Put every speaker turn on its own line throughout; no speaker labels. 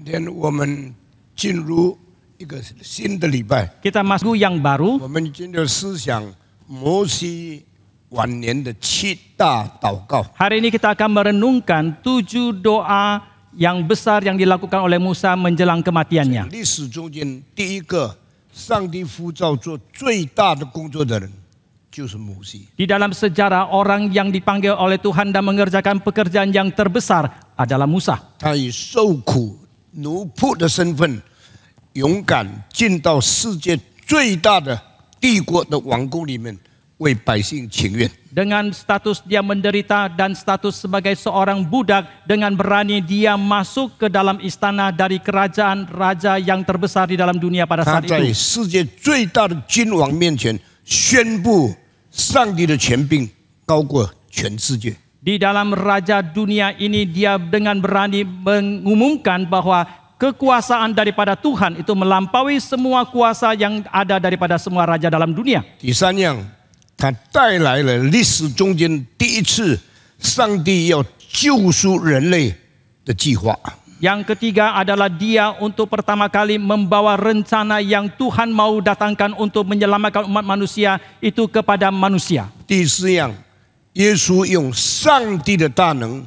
今天我们进入一个新的礼拜，
Kita masuk yang baru.
我们今天思想摩西晚年的7大祷告。
Hari ini kita akan merenungkan 7 doa yang besar yang dilakukan oleh Musa menjelang kematiannya.
历史中间第一个上帝呼召做最大的工作的人就是摩西。
Di dalam sejarah orang yang dipanggil oleh Tuhan dan mengerjakan pekerjaan yang terbesar adalah Musa.
他以受苦奴仆的身份，勇敢进到世界最大的帝国的王宫里面，为百姓请愿。
Dengan status dia menderita dan status sebagai seorang budak, dengan berani dia masuk ke dalam istana dari kerajaan raja yang terbesar di dalam dunia pada
他
saat
在
itu.
世界最大的君王面前宣布，上帝的权柄高过全世界。
Di dalam raja dunia ini dia dengan berani mengumumkan bahwa kekuasaan daripada Tuhan itu melampaui semua kuasa yang ada daripada semua raja dalam dunia.
第三样，他带来了历史中间第一次上帝要救赎人类的计划。
Yang ketiga adalah dia untuk pertama kali membawa rencana yang Tuhan mau datangkan untuk menyelamatkan umat manusia itu kepada manusia.
第四样，耶稣用上帝的大能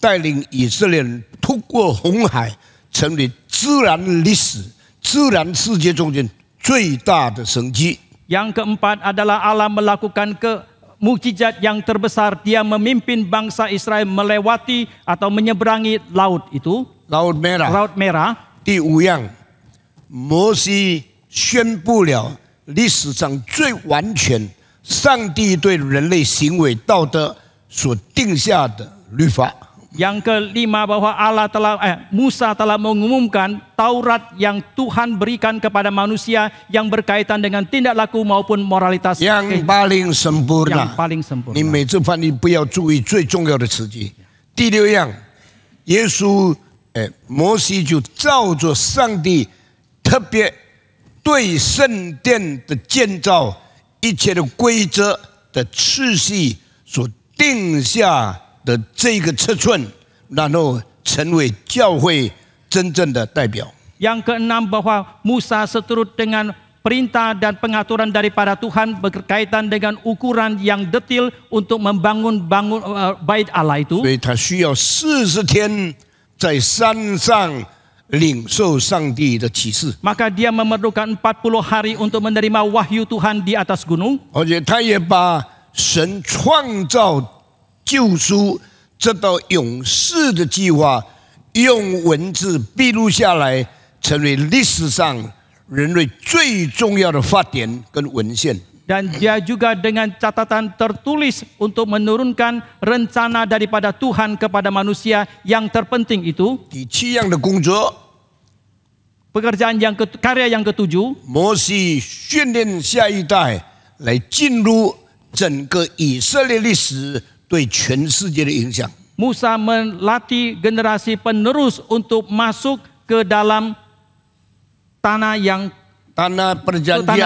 带领以色列人突过红海，成为自然历史、自然世界中间最大的神迹。
Yang keempat adalah Allah melakukan mukjizat yang terbesar. Dia memimpin bangsa Israel melewati atau menyeberangi laut itu.
Laut Merah。 第五样，摩西宣布了历史上最完全上帝对人类行为道德所定下的律法。
Yang kelima bahwa Musa telah mengumumkan Taurat yang Tuhan berikan kepada manusia yang berkaitan dengan tindak laku maupun moralitas
yang paling sempurna. 你每次翻译不要注意最重要的词句。第六样，耶稣摩西就照着上帝特别对圣殿的建造一切的规则的次序所定下的这个尺寸，然后成为教会真正的代表。
Yang keenam bahwa Musa seturut dengan perintah dan pengaturan daripada Tuhan berkaitan dengan ukuran yang detail untuk membangun bait Allah itu.
所以他需要40天在山上领受上帝的启示。
Maka dia memerlukan 40 hari untuk menerima wahyu Tuhan di atas gunung.
而且他也把神创造救赎这道永世的计划，用文字记录下来，成为历史上人类最重要的法典跟文献。
Dan dia juga dengan catatan tertulis untuk menurunkan rencana daripada Tuhan kepada manusia yang terpenting itu.
第7样的工作，
Pekerjaan karya yang ketujuh.
摩西训练下一代来进入整个以色列历史对全世界的影响。
Musa melatih generasi penerus untuk masuk ke dalam tanah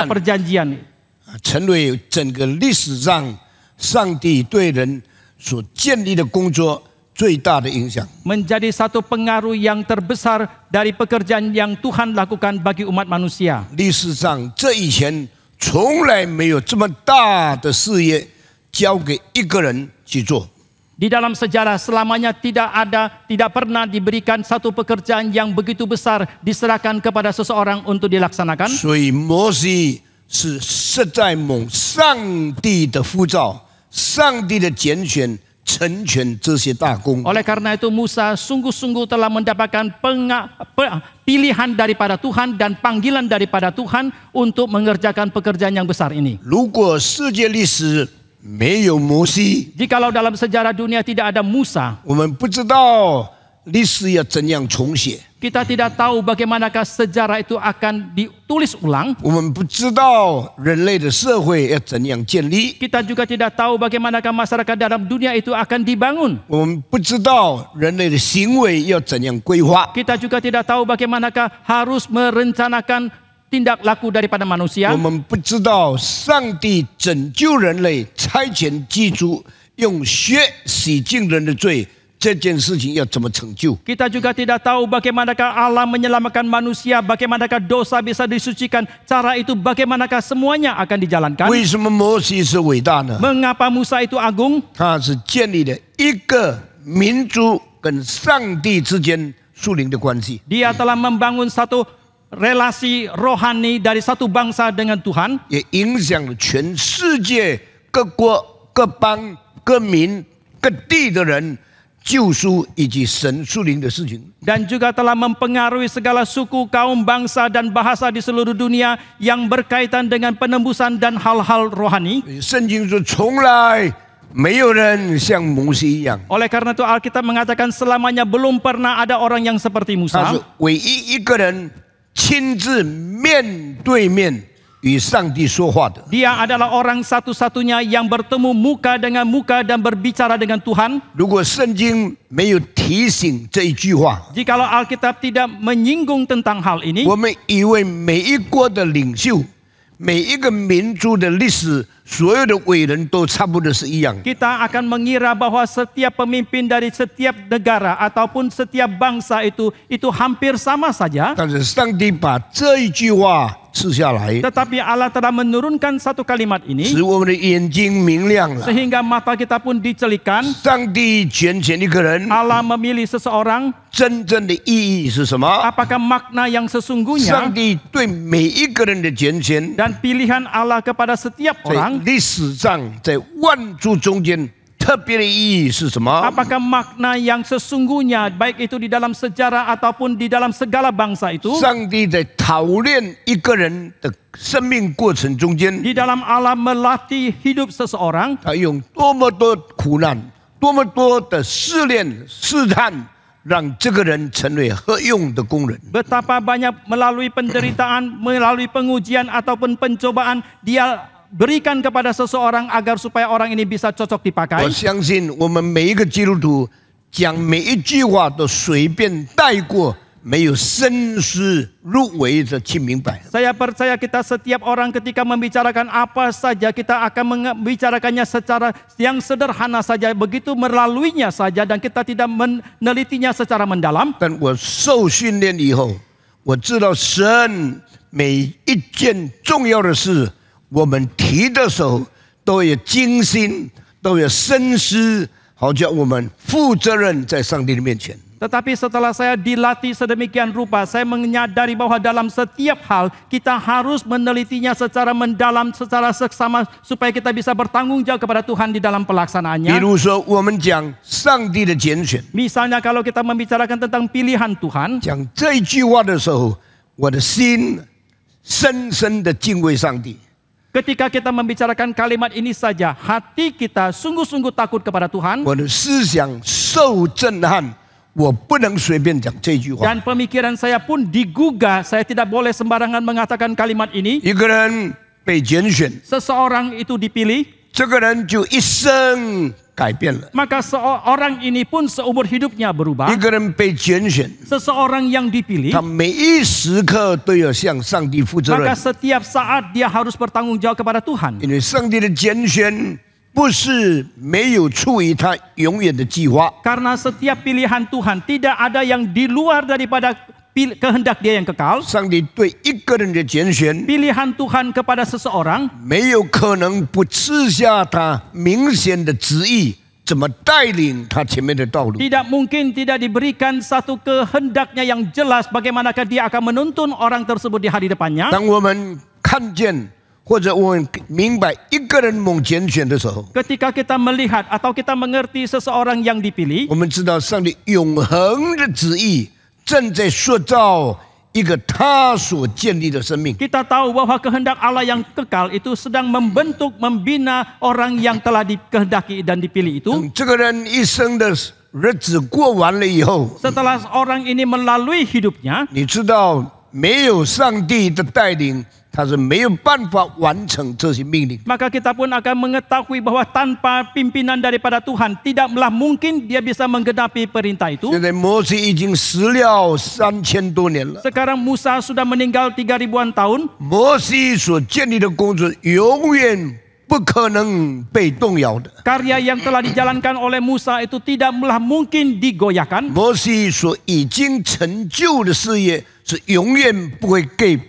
perjanjian.
成为整个历史上上帝对人所建立的工作最大的影响。
Menjadi satu pengaruh yang terbesar dari pekerjaan yang Tuhan lakukan bagi umat manusia.
历史上这以前从来没有这么大的事业交给一个人去做。
Di dalam sejarah selamanya tidak pernah diberikan satu pekerjaan yang begitu besar diserahkan kepada seseorang untuk dilaksanakan.
所以摩西是实在蒙上帝的呼召，上帝的拣选，成全这些大功。
Oleh karena itu Musa sungguh-sungguh telah mendapatkan pilihan daripada Tuhan dan panggilan daripada Tuhan untuk mengerjakan pekerjaan yang besar ini.
如果世界历史没有摩西，
Jikalau dalam sejarah dunia tidak ada Musa,
我们不知道历史要怎样重写。
kita tidak tahu bagaimanakah sejarah itu akan ditulis ulang.
我们不知道人类的社会要怎样建立，
Kita juga tidak tahu bagaimanakah masyarakat dalam dunia itu akan dibangun.
我们不知道人类的行为要怎样规划，
Kita juga tidak tahu bagaimanakah harus merencanakan tindak laku daripada manusia.
我们不知道上帝拯救人类、差遣基督，用血洗净人的罪，这这件事情要怎么成就。
Kita juga tidak tahu bagaimanakah Allah menyelamatkan manusia, bagaimanakah dosa bisa disucikan. Cara itu bagaimanakah semuanya akan dijalankan.
为什么摩西是伟大呢？
Mengapa Musa itu agung?
他是建立了一个民族跟上帝之间属灵的关系，
Dia telah membangun satu relasi rohani dari satu bangsa dengan Tuhan.
也影响了全世界各国、各邦、各民、各地的人救赎以及神属灵的事情。
Dan juga telah mempengaruhi segala suku, kaum, bangsa dan bahasa di seluruh dunia yang berkaitan dengan penembusan dan hal-hal rohani.
圣经说，从来没有人像摩西一样，
Oleh karena itu Alkitab mengatakan selamanya belum pernah ada orang yang seperti
他是
Musa.
唯一一个人亲自面对面与上帝说话的。
Dia adalah orang satu-satunya yang bertemu muka dengan muka dan berbicara dengan Tuhan.
如果圣经没有提醒这一句话，
Jikalau Alkitab tidak menyinggung tentang hal ini,
我们以为每一国的领袖、每一个民族的历史，所有的伟人都差不多是一样。
kita akan mengira bahwa setiap pemimpin dari setiap negara ataupun setiap bangsa itu hampir sama saja.
但是上帝把这一句话赐下来，
Tetapi Allah telah menurunkan satu kalimat ini
使我们的眼睛明亮了。
sehingga mata kita pun dicelikan.
上帝拣选一个人，
Allah memilih seseorang.
真正的意义是什么？
Apakah makna yang
上
sesungguhnya
帝对每一个人的拣选，
dan pilihan Allah kepada setiap
在
orang?
历史上，在万族中间特别的意义是什么？
Apakah makna yang sesungguhnya baik itu di dalam sejarah ataupun di dalam segala bangsa itu?
上帝在讨炼一个人的生命过程中间，
Di dalam Allah melatih hidup seseorang,
他用多么多苦难、多么多的试炼、试探，让这个人成为合用的工人。
betapa banyak melalui penderitaan, melalui pengujian ataupun pencobaan dia berikan kepada seseorang agar supaya orang ini bisa cocok
我
dipakai.
相信我们每一个基督徒讲每一句话都随便带过，没有深思入微的去明白。
Saya percaya kita setiap orang ketika membicarakan apa saja kita akan membicarakannya secara yang sederhana saja, begitu melaluinya saja dan kita tidak menelitinya secara mendalam.
但我受训练以后，我知道神每一件重要的事，我们提的时候都有精心，都有深思，好叫我们负责任在上帝的面前。
Tetapi setelah saya dilatih sedemikian rupa, saya menyadari bahwa dalam setiap hal kita harus menelitinya secara mendalam, secara seksama supaya kita bisa bertanggung jawab kepada Tuhan di dalam
比
pelaksanaannya.
如说，我们讲上帝的拣选，
Misalnya kalau kita membicarakan tentang pilihan Tuhan,
讲这一句话的时候，我的心深深的敬畏上帝。
ketika kita membicarakan kalimat ini saja, hati kita sungguh-sungguh takut kepada Tuhan
我的思想受震撼，我不能随便讲这句话。
dan pemikiran saya pun digugah. Saya tidak boleh sembarangan mengatakan kalimat ini.
一个人被拣选，
Seseorang itu dipilih,
这个人就一生改变了。
maka seorang ini pun seumur hidupnya
一
berubah.
个人被拣选，
Seseorang yang dipilih,
他每一时刻都要向上帝负责
maka
任，
setiap saat dia harus bertanggung jawab kepada Tuhan.
因为上帝的拣选不是没有出于他永远的计划。
Karena setiap pilihan Tuhan tidak ada yang di luar daripada kehendak dia yang kekal.
上帝对一个人的拣选，
Pilihan Tuhan kepada seseorang
没有可能不赐下他明显的旨意，怎么带领他前面的道路。
tidak mungkin tidak diberikan satu kehendaknya yang jelas bagaimanakah dia akan menuntun orang tersebut di hari depannya.
当我们看见或者我们明白一个人蒙拣选的时候，
Ketika kita melihat atau kita mengerti seseorang yang dipilih,
我们知道上帝永恒的旨意正在塑造一个他所建立的生命。
kita tahu bahwa kehendak Allah yang kekal itu sedang membentuk, membina orang yang telah dikehendaki dan dipilih itu.
等这个人一生的日子过完了以后，
Setelah orang ini melalui hidupnya,
你知道没有上帝的带领，他是没有办法完成这些命令。
maka kita pun akan mengetahui bahwa tanpa pimpinan daripada Tuhan, tidaklah mungkin dia bisa menggenapi perintah itu.
现在摩西已经死了3000多年了，
Sekarang Musa sudah meninggal 3000-an tahun.
摩西所建立的工作永远不可能被动摇的。
Karya yang telah dijalankan oleh Musa itu tidaklah mungkin digoyahkan.
摩西所已经成就的事业是永远不会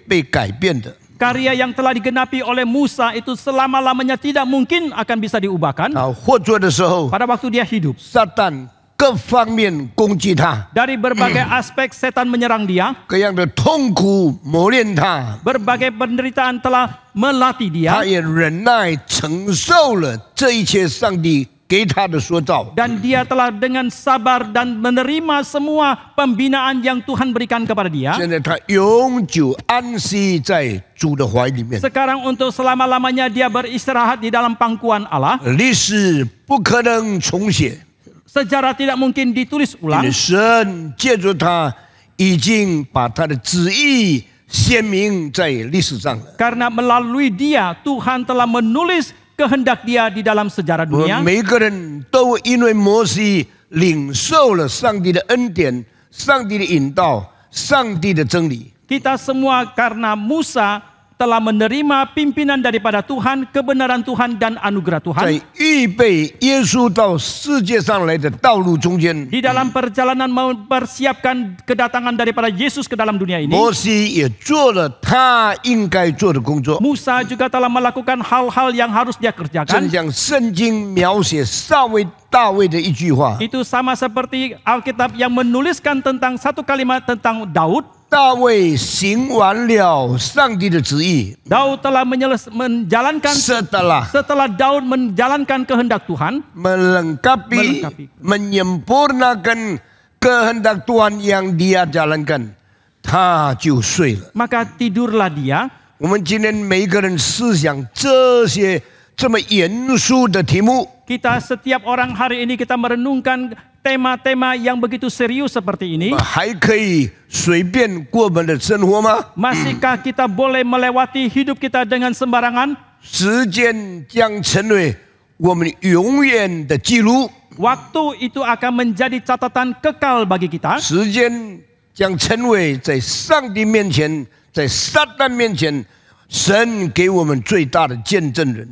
被改变的。
Karya yang telah digenapi oleh Musa itu selama-lamanya tidak mungkin akan bisa diubahkan.
活着的时候，
Pada waktu dia hidup,
撒旦各方面攻击他，
dari berbagai aspek setan menyerang dia,
各样的痛苦磨练他，
berbagai penderitaan telah melatih dia,
他也忍耐承受了这一切上帝给他的塑造。
dan dia telah dengan sabar dan menerima semua pembinaan yang Tuhan berikan kepada dia.
现在他永久安息在主的怀里面。
Sekarang untuk selama-lamanya dia beristirahat di dalam pangkuan Allah.
历史不可能重写，
Sejarah tidak mungkin ditulis
因为
ulang.
神借着他已经把他的旨意显明在历史上了。
Karena melalui dia Tuhan telah menulis kehendak dia di dalam sejarah
我们
dunia.
每个人都因为摩西领受了上帝的恩典、上帝的引导、上帝的真理，
Kita semua karena Musa telah menerima pimpinan daripada Tuhan, kebenaran Tuhan dan anugerah
在
Tuhan.
预备耶稣到世界上来的道路中间，
Di dalam perjalanan mempersiapkan kedatangan daripada Yesus ke dalam dunia ini,
摩西也做了他应该做的工作。
Musa juga telah melakukan hal-hal yang harus dia
正
kerjakan.
像圣经描写大卫的一句话：
Itu sama seperti Alkitab yang menuliskan tentang satu kalimat tentang Daud.
大卫行完了上帝的旨意，
Daud telah menjalankan setelah Daud menjalankan kehendak Tuhan,
melengkapi, menyempurnakan kehendak Tuhan yang dia jalankan，他就睡了。
maka tidurlah dia.
我们今天每一个人思想这些这么严肃的题目，
Kita setiap orang hari ini kita merenungkan tema-tema yang begitu serius seperti ini.
还可以随便过我们的生活吗？
Masihkah kita boleh melewati hidup kita dengan sembarangan?
时间将成为我们永远的记录，
Waktu itu akan menjadi catatan kekal bagi kita.
时间将成为在上帝面前，在撒旦面前，神给我们最大的见证人。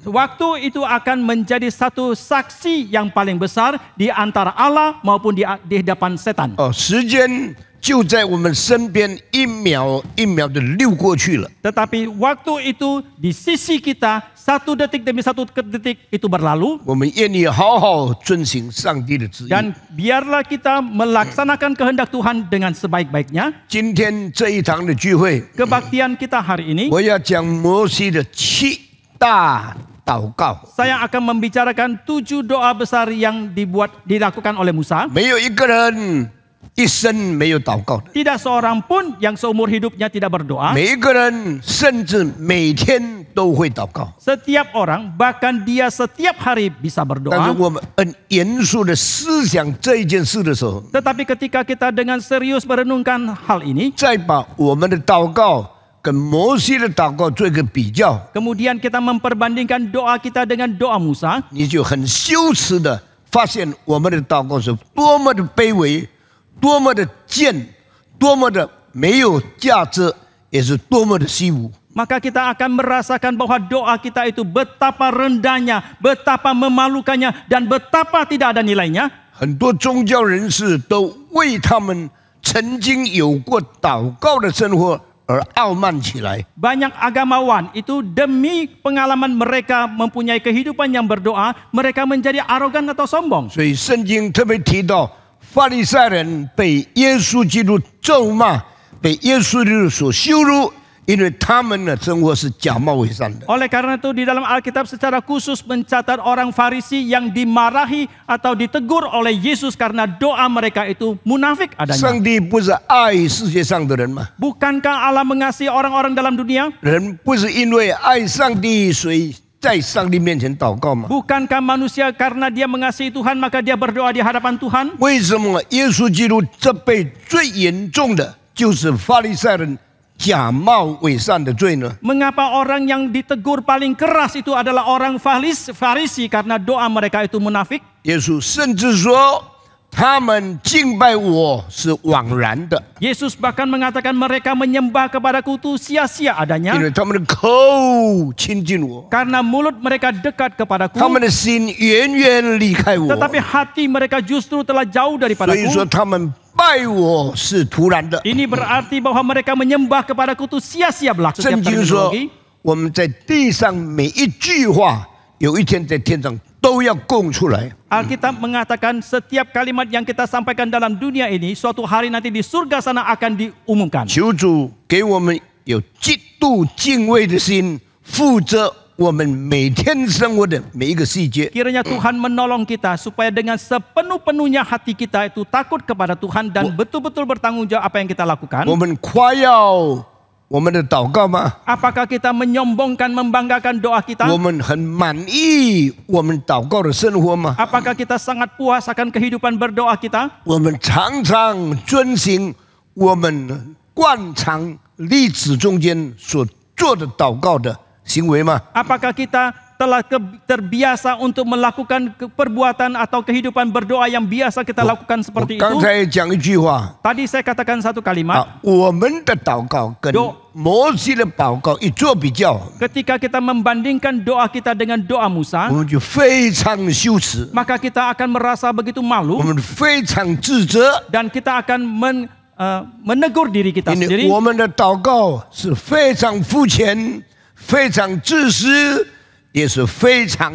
Waktu itu akan menjadi satu saksi yang paling besar di antara Allah maupun di hadapan setan.
时间就在我们身边，一秒一秒的溜过去了。
Tetapi waktu itu di sisi kita satu detik demi satu detik itu berlalu.
我们愿意好好遵行上帝的旨意。
Dan biarlah kita melaksanakan kehendak Tuhan dengan sebaik-baiknya.
今天这一堂的聚会，
Kebaktian kita hari ini,
我要讲摩西的7大祷告。
saya akan membicarakan 7 doa besar yang dilakukan oleh Musa.
没有一个人一生没有祷告的，
Tidak seorang pun yang seumur hidupnya tidak berdoa.
每一个人甚至每天都会祷告。
Setiap orang, bahkan dia setiap hari bisa
但是
berdoa.
我们很严肃的思想这一件事的时候，
Tetapi ketika kita dengan serius merenungkan hal ini,
再把我们的祷告跟摩西的祷告做一个比较，
kemudian kita memperbandingkan doa kita dengan doa Musa,
你就很羞耻的发现我们的祷告是多么的卑微，多么的贱，多么的没有价值，也是多么的虚无。
maka kita akan merasakan bahwa doa kita itu betapa rendahnya, betapa memalukannya, dan betapa tidak ada nilainya.
很多宗教人士都为他们曾经有过祷告的生活而傲慢起来。
Banyak agamawan itu demi pengalaman mereka mempunyai kehidupan yang berdoa, mereka menjadi arogan atau sombong.
所以圣经特别提到，法利赛人被耶稣基督咒骂，被耶稣基督所羞辱，因为他们的生活是假冒伪善的。
Oleh karena itu di dalam Alkitab secara khusus mencatat orang Farisi yang dimarahi atau ditegur oleh Yesus karena doa mereka itu munafik adanya.
上帝不是爱世界上的人吗？
Bukankah Allah mengasihi orang-orang dalam dunia?
人不是因为爱上帝，所以在上帝面前祷告吗？
Bukankah manusia karena dia mengasihi Tuhan maka dia berdoa di hadapan Tuhan?
为什么耶稣基督这辈最严重的就是法利赛人假冒伪善的罪呢？
Mengapa orang yang ditegur paling keras itu adalah orang Farisi karena doa mereka itu munafik?
耶稣甚至说，他们敬拜我是枉然的。
Yesus bahkan mengatakan mereka menyembah kepadaku itu sia-sia adanya.
因为他们的口亲近我，
Karena mulut mereka dekat kepadaku,
他们的心远远离开我。
tetapi hati mereka justru telah jauh
所以
daripadaku.
说他们拜我是徒然的。
Ini berarti bahwa mereka menyembah kepadaku itu sia-sia belaka.
圣经说，我们在地上每一句话，有一天在天上都要供出来。
Alkitab mengatakan setiap kalimat yang kita sampaikan dalam dunia ini, suatu hari nanti di surga sana akan diumumkan.
求主给我们有极度敬畏的心，负责我们每天生活的每一个细节。
Kiranya Tuhan menolong kita supaya dengan sepenuh-penuhnya hati kita itu takut kepada Tuhan dan betul-betul bertanggung jawab apa yang kita lakukan.
我们夸耀我们的祷告吗？
Apakah kita menyombongkan, membanggakan doa kita?
我们很满意我们祷告的生活吗？
Apakah kita sangat puas akan kehidupan berdoa kita?
我们常常遵行我们惯常历史中间所做的祷告的行为吗？
Apakah kita telah terbiasa untuk melakukan perbuatan atau kehidupan berdoa yang biasa kita lakukan seperti
刚
itu?
才讲一句话
Tadi saya katakan satu kalimat.
我们的祷告跟摩西的祷告一做比较，
Ketika kita membandingkan doa kita dengan doa Musa,
我们就非常羞耻，
maka kita akan merasa begitu
我
malu
们非常自责，
dan kita akan menegur diri kita
因为
sendiri.
我们的祷告是非常肤浅、非常自私，也是非常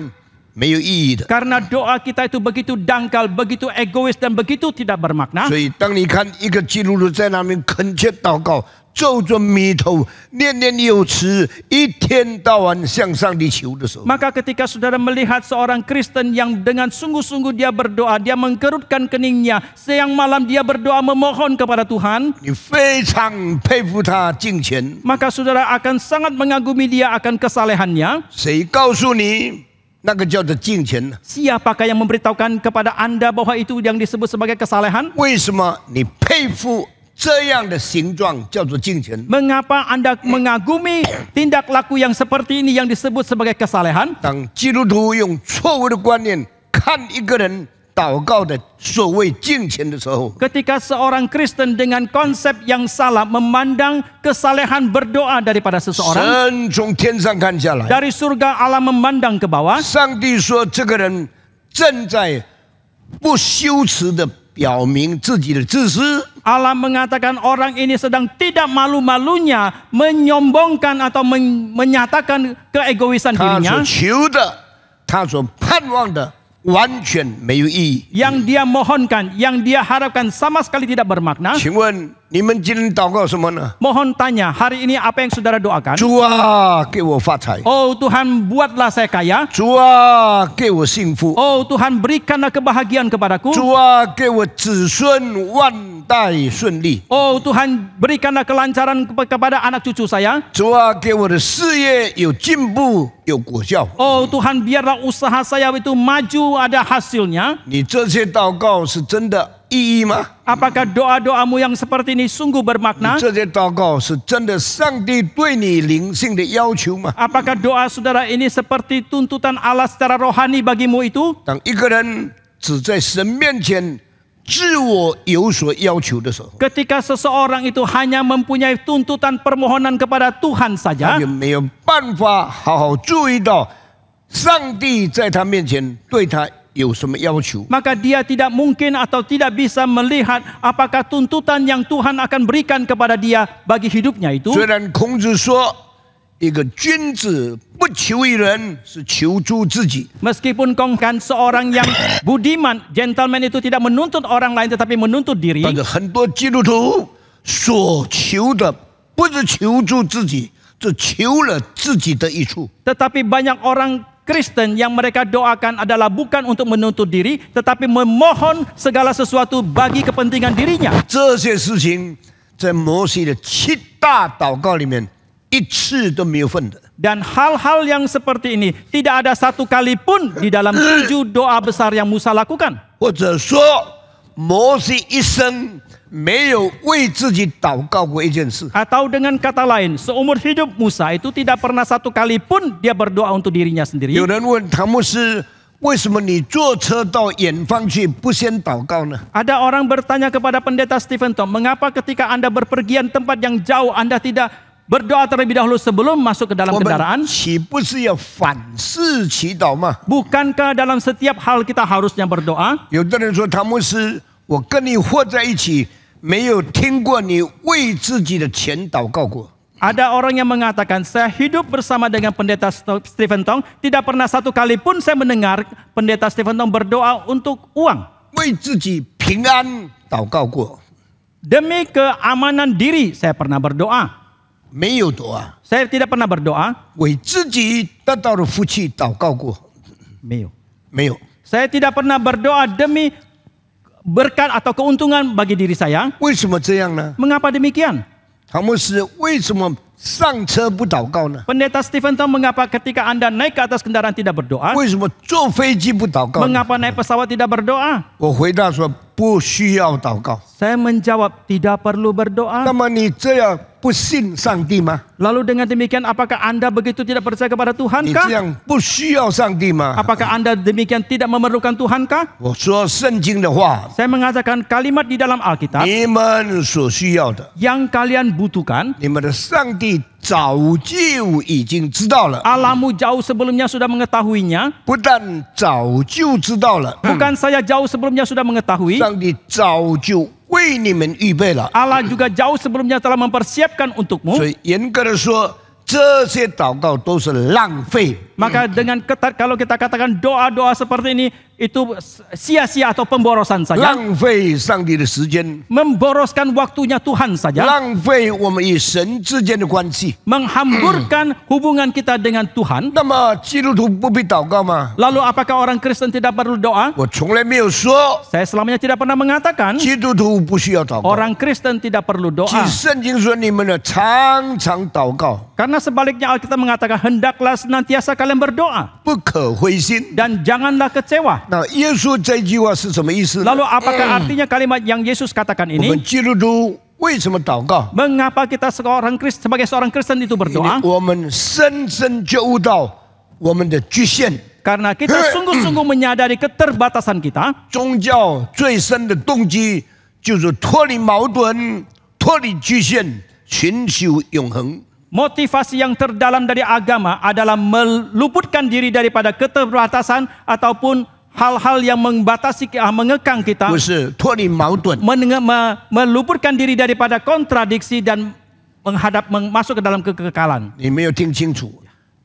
没有意义的。
Karena doa kita itu begitu dangkal, begitu egois dan begitu tidak bermakna.
所以，当你看一个基督徒在那边恳切祷告，皱着眉头，念念有词，一天到晚向上帝求的时候，
Maka ketika saudara melihat seorang Kristen yang dengan sungguh-sungguh dia berdoa, dia mengkerutkan keningnya, siang malam dia berdoa memohon kepada Tuhan,
你非常佩服他敬虔。
maka saudara akan sangat mengagumi dia akan kesalehannya.
谁告诉你那个叫做敬虔呢？
Siapakah yang memberitahukan kepada Anda bahwa itu yang disebut sebagai kesalehan?
为什么你佩服这样的形状叫做敬虔？
Mengapa Anda mengagumi tindak laku yang seperti ini yang disebut sebagai kesalehan?
当基督徒用错误的观念看一个人祷告的所谓敬虔的时候，
Ketika seorang Kristen dengan konsep yang salah memandang kesalehan berdoa daripada seseorang,
神从天上看下来，
dari surga Allah memandang ke bawah,
上帝说这个人正在不羞耻的表明自己的自私。
Allah mengatakan orang ini sedang tidak malu-malunya menyombongkan atau menyatakan keegoisan
他所
dirinya.
求的，他所盼望的，完全没有意义。
Yang dia mohonkan, yang dia harapkan sama sekali tidak bermakna.
请问你们今天祷告什么呢？
Mohon tanya, hari ini apa yang saudara doakan?
主啊，给我发财！
Oh Tuhan, buatlah saya kaya.
主啊，给我幸福！
Oh Tuhan, berikanlah kebahagiaan kepadaku.
主啊，给我子孙万代顺利！
Oh Tuhan, berikanlah kelancaran kepada anak cucu saya.
主啊，给我的事业有进步，有果效！
Oh Tuhan, biarlah usaha saya itu maju, ada hasilnya.
你这些祷告是真的意义吗？
Apakah doa-doamu yang seperti ini sungguh bermakna?
这些祷告是真的上帝对你灵性的要求吗？
Apakah doa saudara ini seperti tuntutan Allah secara rohani bagimu itu?
当一个人只在神面前自我有所要求的时候，
Ketika seseorang itu hanya mempunyai tuntutan permohonan kepada Tuhan
他
saja,
就没有办法好好注意到上帝在他面前对他有什么要求。
maka dia tidak mungkin atau tidak bisa melihat apakah tuntutan yang Tuhan akan berikan kepada dia bagi hidupnya itu.
虽然孔子说，一个君子不求于人，是求助自己。
Meskipun kan seorang yang budiman, gentleman itu tidak menuntut orang lain tetapi menuntut diri.
但是很多基督徒所求的不是求助自己，是求了自己的益处。
Tetapi banyak orang Kristen yang mereka doakan adalah bukan untuk menuntut diri, tetapi memohon segala sesuatu bagi kepentingan dirinya.
这些事情在摩西的7大祷告里面一次都没有份的。
Dan hal-hal yang seperti ini tidak ada satu kali pun di dalam 7 doa besar yang Musa lakukan.
或者说，摩西一生没有为自己祷告过一件事。
Atau dengan kata lain, seumur hidup Musa itu tidak pernah satu kali pun dia berdoa untuk dirinya sendiri.
有人问唐牧师，为什么你坐车到远方去不先祷告呢？
Ada orang bertanya kepada pendeta Stephen Tong, mengapa ketika Anda berpergian tempat yang jauh Anda tidak berdoa terlebih dahulu sebelum masuk ke dalam
我们
kendaraan?
岂不是要反思祈祷吗？
Bukankah dalam setiap hal kita harusnya berdoa?
有的人说，唐牧师，我跟你活在一起，没有听过你为自己的钱祷告过。
Ada orang yang mengatakan, saya hidup bersama dengan pendeta Stephen Tong, tidak pernah satu kali pun saya mendengar pendeta Stephen Tong berdoa untuk uang.
为自己平安祷告过，
Demi keamanan diri saya pernah berdoa.
没有祷啊。
Saya tidak pernah berdoa.
为自己得到的福气祷告过，
Meo.
没有。
Saya tidak pernah berdoa demi berkat atau keuntungan bagi diri saya.
为什么这样呢？
Mengapa demikian?
唐牧师，为什么上车不祷告呢？
Pendeta Stephen Tong, mengapa ketika Anda naik ke atas kendaraan tidak berdoa?
为什么坐飞机不祷告呢？
Mengapa naik pesawat tidak berdoa?
我回答说，不需要祷告。
Saya menjawab, tidak perlu berdoa.
那么你这样不信上帝吗？
Lalu dengan demikian, apakah Anda begitu tidak percaya kepada
你
Tuhankah?
这样不需要上帝吗？
Apakah Anda demikian tidak memerlukan Tuhankah?
我说圣经的话，
Saya mengatakan kalimat di dalam Alkitab
你们所需要的，
yang kalian butuhkan,
你们的上帝早就已经知道了，
Allahmu jauh sebelumnya sudah mengetahuinya.
不但早就知道了，
Bukan saya jauh sebelumnya sudah mengetahui,
上帝早就为你们预备了。
Allah juga jauh sebelumnya telah mempersiapkan untukmu.
所以严格的说，这些祷告都是浪费。
Maka dengan ketat, kalau kita katakan doa-doa seperti ini, itu sia-sia atau pemborosan saja.
浪费上帝的时间，
Memboroskan waktunya Tuhan saja.
浪费我们与神之间的关系。
Menghamburkan hubungan kita dengan Tuhan.
那么基督徒不必祷告吗？
Lalu apakah orang Kristen tidak perlu doa?
我从来没有说
Saya selamanya tidak pernah mengatakan
基督徒不需要祷告。
orang Kristen tidak perlu
其
doa.
实圣经说你们的常常祷告，
Karena sebaliknya Alkitab mengatakan hendaklah senantiasa kalian berdoa
不可灰心。
dan janganlah kecewa.
那耶稣这句话是什么意思呢？
Lalu apakah artinya kalimat yang Yesus katakan
我们
ini?
基督徒为什么祷告？
Mengapa kita sebagai seorang Kristen itu
因为
berdoa?
我们深深觉悟到我们的局限。
Karena kita sungguh-sungguh menyadari keterbatasan kita.
宗教最深的动机就是脱离矛盾、脱离局限，寻求永恒。
Motivasi yang terdalam dari agama adalah meluputkan diri daripada keterbatasan ataupun hal-hal yang membatasi, mengekang kita.
不是脱离矛盾，
Meluputkan diri daripada kontradiksi dan masuk ke dalam kekekalan.
你没有听清楚。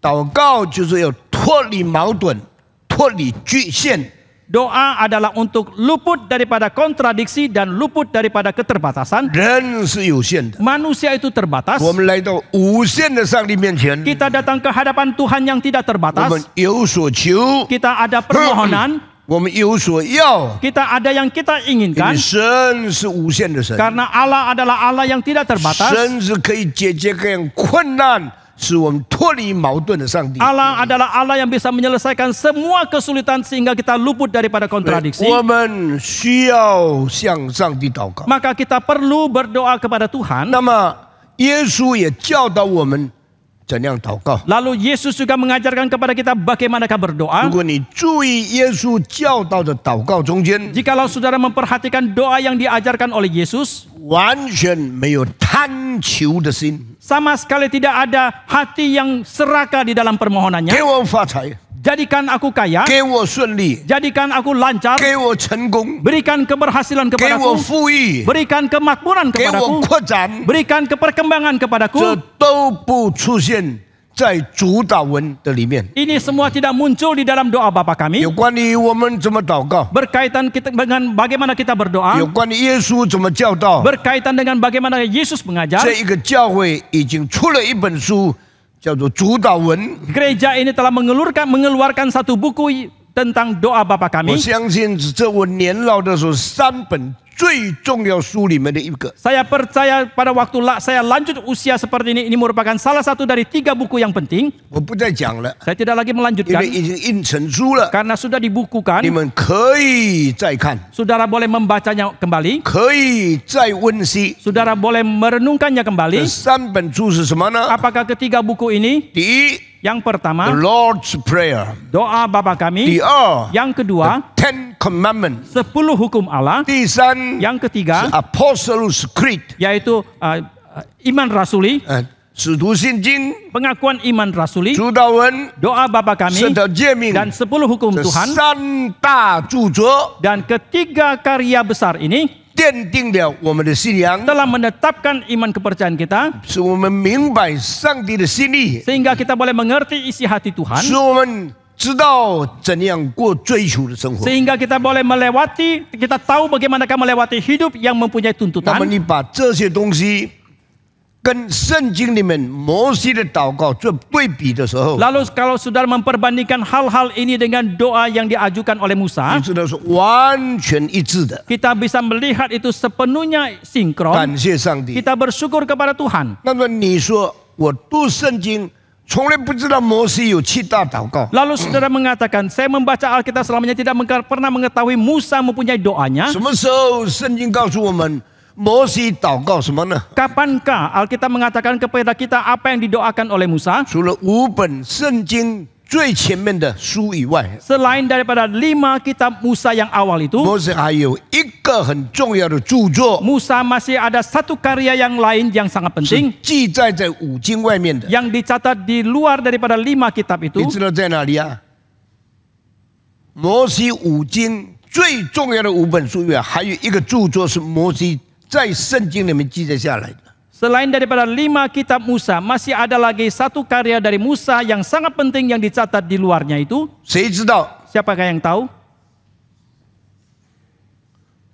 祷告就是要脱离矛盾、脱离局限。
Doa adalah untuk luput daripada kontradiksi dan luput daripada keterbatasan.
人是有限的，
Manusia itu terbatas.
我们来到无限的上帝面前，
Kita datang ke hadapan Tuhan yang tidak
我
terbatas.
们有所求，
Kita ada permohonan.
我们有所要。
Kita ada yang kita
因为
inginkan.
神是无限的神，
Karena Allah adalah Allah yang tidak terbatas.
神是可以解决各样困难，使我们脱离矛盾的上帝。
Allah adalah Allah yang bisa menyelesaikan semua kesulitan sehingga kita luput daripada kontradiksi.
我们需要向上帝祷告。
Maka kita perlu berdoa kepada Tuhan.
那么耶稣也教导我们怎样祷告。
Lalu Yesus juga mengajarkan kepada kita bagaimanakah berdoa.
如果你注意耶稣教导的祷告中间，
Jikalau saudara memperhatikan doa yang diajarkan oleh Yesus,
完全没有贪求的心，
sama sekali tidak ada hati yang serakah di dalam permohonannya.
给我发财，
Jadikan aku kaya,
给我顺利，
jadikan aku lancar,
给我成功，
berikan keberhasilan
给我
kepadaku,
富裕，
berikan kemakmuran
给我
kepadaku,
扩展，
berikan keperkembangan
这
kepadaku.
都不出现在主祷文的里面。
Ini semua tidak muncul di dalam doa Bapa kami.
有关于我们怎么祷告，
Berkaitan kita dengan bagaimana kita
有
berdoa,
关于耶稣怎么教导，
berkaitan dengan bagaimana Yesus mengajar.
这一个教会已经出了一本书，叫做《主祷文》。
Gereja ini telah mengeluarkan satu buku tentang doa Bapa
我
kami.
相信这我年老的时候3本最重要书里面的一个。
Saya percaya pada waktu saya lanjut usia seperti ini merupakan salah satu dari 3 buku yang penting.
我不再讲了，
Saya tidak lagi
因
melanjutkan
为已经印成书了，
karena sudah dibukukan.
你们可以再看，
Saudara boleh membacanya kembali.
可以再温习。
Saudara boleh merenungkannya
这
kembali.
3本书是什么呢？
Apakah ketiga buku ini?
第一，
Yang
the
pertama,
Lord's Prayer.
doa Bapa kami.
第二
Yang kedua,
the Ten Commandments.
10 hukum Allah.
第三
Yang
是
ketiga,
Apostles' Creed.
yaitu iman rasuli,
使徒信经、
pengakuan iman rasuli,
主祷文、
doa Bapa kami,
神的诫命
dan 10 hukum
这
Tuhan.
三大著作
Dan ketiga karya besar ini
奠定了我们的信仰，
telah menetapkan iman kepercayaan kita,
使我们明白上帝的心意，
sehingga kita boleh mengerti isi hati
使
Tuhan,
我们知道怎样过追求的生活。
sehingga kita boleh melewati, kita tahu bagaimanakah melewati hidup yang mempunyai
那么
tuntutan.
你把这些东西跟圣经里面摩西的祷告做对比的时候，
Lalu kalau saudara memperbandingkan hal-hal ini dengan doa yang diajukan oleh
你
Musa,
知道是完全一致的。
kita bisa melihat itu sepenuhnya sinkron.
感谢上帝。
Kita bersyukur kepada Tuhan.
那么你说我读圣经，从来不知道摩西有7大祷告，
Lalu saudara mengatakan, saya membaca Alkitab selamanya tidak pernah mengetahui Musa mempunyai doanya.
什么时候圣经告诉我们摩西祷告什么呢？
Kapankah Alkitab mengatakan kepada kita apa yang didoakan oleh Musa?
除了5本圣经最前面的书以外，
Selain daripada 5 kitab Musa yang awal itu,
摩西还有一个很重要的著作，
Musa masih ada satu karya yang lain yang sangat
是
penting,
记载在5经外面的。
yang dicatat di luar daripada 5 kitab itu.
你知道在哪里啊？摩西5经最重要的5本书以外，还有一个著作是摩西在圣经里面记载下来的。
Selain daripada 5 kitab Musa, masih ada lagi satu karya dari Musa yang sangat penting yang dicatat di luarnya itu.
谁知道？
Siapakah yang tahu?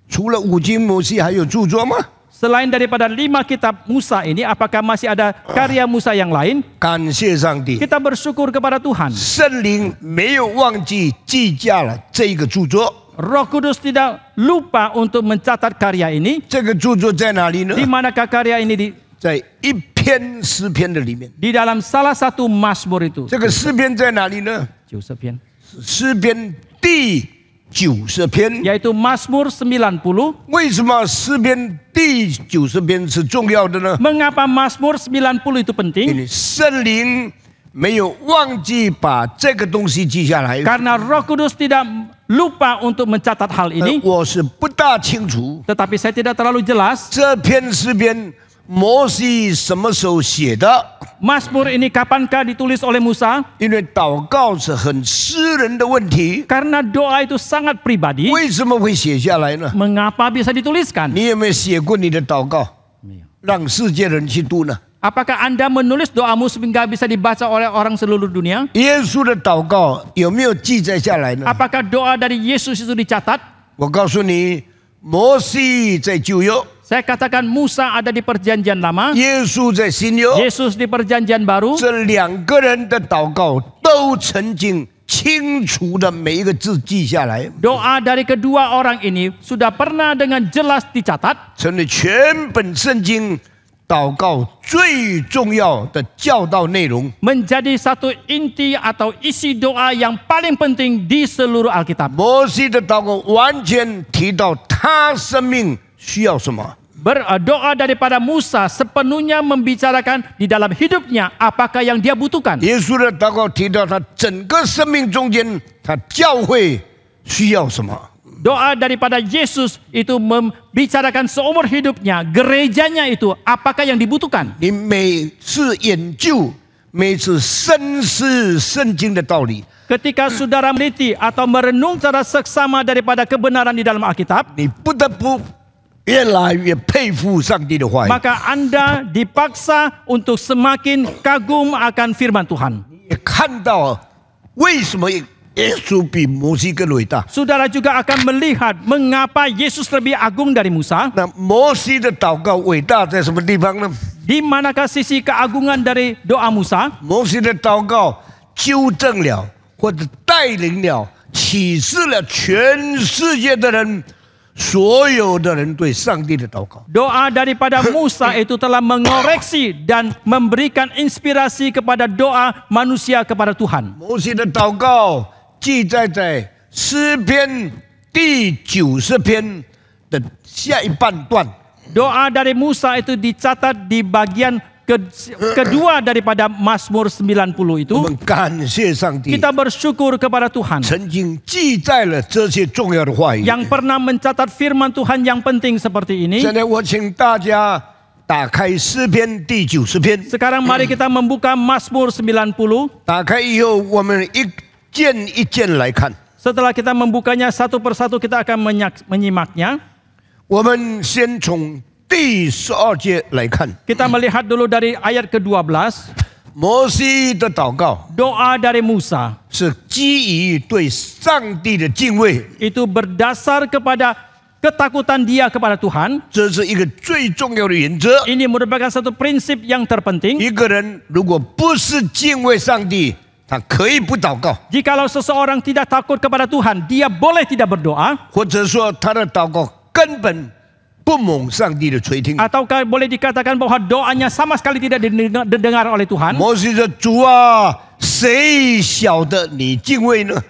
除了5经，摩西还有著作吗？
Selain daripada 5 kitab Musa ini, apakah masih ada karya Musa yang lain?
感谢上帝，
Kita bersyukur kepada Tuhan.
圣灵没有忘记记下了这个著作。
Roh Kudus tidak lupa untuk mencatat karya ini.
这个著作在哪里呢？
Di manakah karya ini
在一篇诗篇的里面。
di dalam salah satu Mazmur itu?
这个诗篇在哪里呢？
90篇,
诗篇第90篇。
yaitu Mazmur 90.
为什么诗篇第90篇是重要的呢？
Mengapa Mazmur 90 itu
因
penting?
为圣灵没有忘记把这个东西记下来。
Karena Roh Kudus tidak lupa untuk mencatat hal ini.
我是不大清楚
Tetapi saya tidak terlalu jelas
这篇诗篇摩西什么时候写的，
Mazmur ini kapankah ditulis oleh Musa?
因为祷告是很私人的问题，
Karena doa itu sangat pribadi.
为什么会写下来呢？
Mengapa bisa dituliskan?
你有没有写过你的祷告，
没有.
让世界人去读呢？
Apakah Anda menulis doamu sehingga bisa dibaca oleh orang seluruh dunia?
耶稣的祷告有没有记载下来呢？
Apakah doa dari Yesus itu dicatat?
我告诉你，摩西在旧约，
Saya katakan Musa ada di perjanjian lama,
耶稣在新约，
Yesus di perjanjian baru.
这2个人的祷告都曾经清楚的每一个字记下来，
Doa dari kedua orang ini sudah pernah dengan jelas dicatat,
成为全本圣经祷告最重要的教导内容。
menjadi satu inti atau isi doa yang paling penting di seluruh Alkitab.
摩西的祷告完全提到他生命需要什么。
Berdoa daripada Musa sepenuhnya membicarakan di dalam hidupnya apakah yang dia butuhkan.
耶稣的祷告提到他整个生命中间，他教会需要什么。
Doa daripada Yesus itu membicarakan seumur hidupnya, gerejanya itu apakah yang dibutuhkan.
你每次研究，每次深思圣经的道理，
Ketika saudara meneliti atau merenung secara seksama daripada kebenaran di dalam Alkitab,
你不得不越来越佩服上帝的话语。
maka Anda dipaksa untuk semakin kagum akan firman Tuhan.
也看到为什么耶稣比摩西更伟大。
Saudara juga akan melihat mengapa Yesus lebih agung dari Musa.
那摩西的祷告伟大在什么地方呢？
Di manakah sisi keagungan dari doa Musa?
摩西的祷告纠正了，或者带领了、启示了全世界的人，所有的人对上帝的祷告。
Doa daripada Musa itu telah mengoreksi dan memberikan inspirasi kepada doa manusia kepada Tuhan.
摩西的祷告记载在诗篇第90篇的下一半段。
Doa dari Musa itu dicatat di bagian kedua daripada Mazmur 90 itu,
我们感谢上帝，
kita bersyukur kepada Tuhan
曾经记载了这些重要的话语。
yang pernah mencatat firman Tuhan yang penting seperti ini.
现在我请大家打开诗篇第90篇。
Sekarang mari kita membuka Mazmur 90.
打开以后，我们一件一件来看。
Setelah kita membukanya satu persatu, kita akan menyimaknya.
我们先从第12节来看。
Kita melihat dulu dari ayat ke-12.
摩西的祷告
Doa dari Musa
是基于对上帝的敬畏，
itu berdasar kepada ketakutan dia kepada Tuhan.
这是一个最重要的原则。
Ini merupakan satu prinsip yang terpenting.
一个人如果不是敬畏上帝，他可以不祷告，
Jikalau seseorang tidak takut kepada Tuhan, dia boleh tidak berdoa,
或者说他的祷告根本不蒙上帝的垂听。
ataukah boleh dikatakan bahwa doanya sama sekali tidak didengar oleh Tuhan.
摩西说：“主啊，谁晓得你敬畏呢？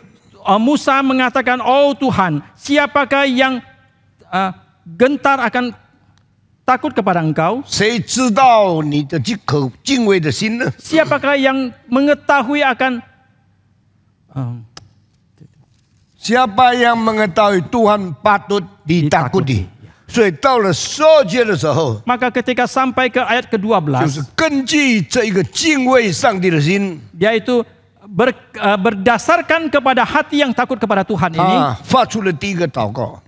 Musa mengatakan, oh Tuhan, siapakah yang gentar akan takut kepada Engkau?
谁知道你的这颗敬畏的心呢？
Siapakah yang mengetahui akan
Siapa yang mengetahui Tuhan patut ditakuti？ 所以到了12节的时候，
Maka ketika sampai ke ayat
就
ke-12,
是根据这一个敬畏上帝的心，
yaitu berdasarkan kepada hati yang takut kepada Tuhan ini,
发出了第一个祷告。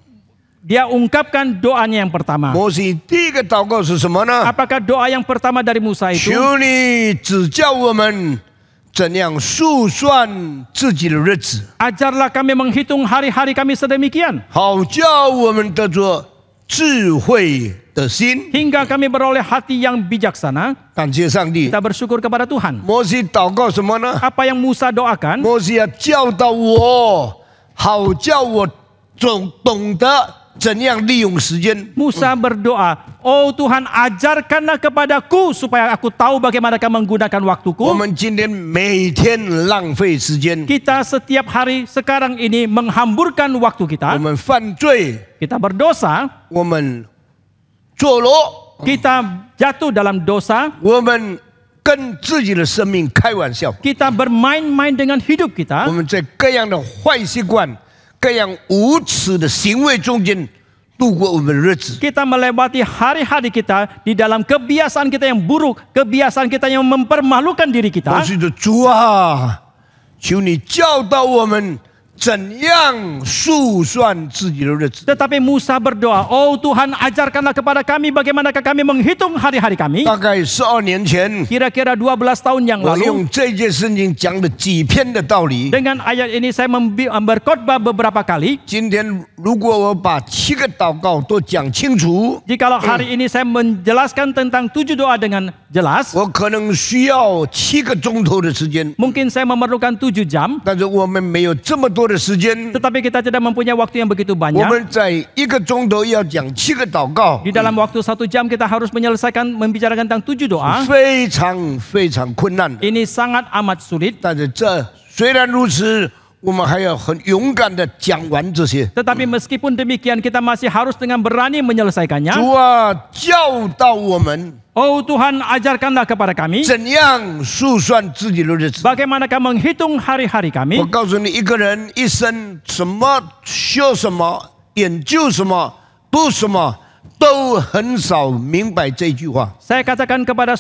dia ungkapkan doanya yang pertama.
摩西第一个祷告是什么呢？
Apakah doa yang pertama dari Musa itu?
求你指教我们怎样数算自己的日子，
Ajarlah kami menghitung hari-hari kami sedemikian,
好叫我们得着智慧的心。
hingga kami beroleh hati yang bijaksana.
感谢上帝。
Kita bersyukur kepada Tuhan.
摩西祷告什么呢？
Apa yang Musa doakan?
摩西要教导我，好叫我懂得怎样利用时间。
Musa berdoa, oh Tuhan ajarkanlah kepadaku supaya aku tahu bagaimana menggunakan
我
waktuku.
们今天每天浪费时间，
Kita setiap hari sekarang ini menghamburkan waktu
我
kita.
们犯罪，
Kita berdosa,
我们堕落，
kita jatuh dalam dosa,
我们跟自己的生命开玩笑，
kita bermain-main dengan hidup
我
kita.
们在各样的坏习惯、各样无耻的行为中间度过我们的日子。
Kita melewati hari-hari kita di dalam kebiasaan kita yang buruk, kebiasaan kita yang mempermalukan diri
我
kita.
是的主啊，求你教导我们怎样数算自己的日子。
Tetapi Musa berdoa, oh Tuhan ajarkanlah kepada kami bagaimanakah kami menghitung hari-hari kami.
大概12年前，
Kira-kira 12 tahun yang
我
lalu,
用这件事情讲了几篇的道理。
dengan ayat ini saya berkhotbah beberapa kali.
今天如果我把7个祷告都讲清楚，
Jikalau hari ini saya menjelaskan tentang 7 doa dengan jelas,
我可能需要7个钟头的时间。
mungkin saya memerlukan 7 jam.
但是我们没有这么多的时间，
Tetapi kita tidak mempunyai waktu yang begitu
我
banyak.
们在1个钟头要讲7个祷告，
Di dalam waktu 1 jam kita harus menyelesaikan membicarakan tentang 7 doa.
非常非常困难的。
Ini sangat amat sulit.
但是这虽然如此，我们还要很勇敢的讲完这些。
Tetapi meskipun demikian kita masih harus dengan berani menyelesaikannya.
主啊，教导我们
Oh Tuhan ajarkanlah kepada kami
怎样数算自己的日子。
bagaimanakah menghitung hari-hari
我
kami.
告诉你，一个人一生什么学什么、研究什么、读什么，都很少明白这句话。
Saya katakan kepada